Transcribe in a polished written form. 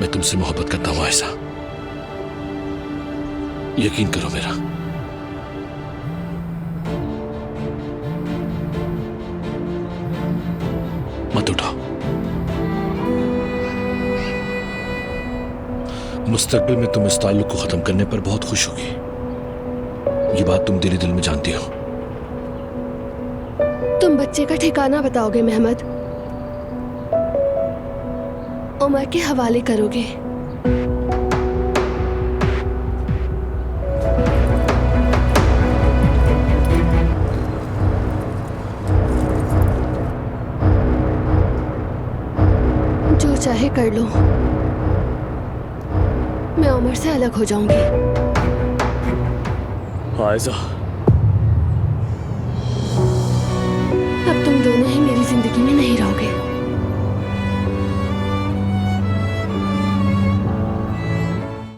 मैं तुमसे मोहब्बत करता हूं आयशा, यकीन करो मेरा। मत उठाओ। मुस्तकबिल में तुम इस ताल्लुक को खत्म करने पर बहुत खुश होगी, ये बात तुम दिल में जानती हो। तुम बच्चे का ठिकाना बताओगे मेहमद? उमर के हवाले करोगे? जो चाहे कर लो, मैं उमर से अलग हो जाऊंगी। आयशा, अब तुम दोनों ही मेरी जिंदगी में नहीं रहोगे।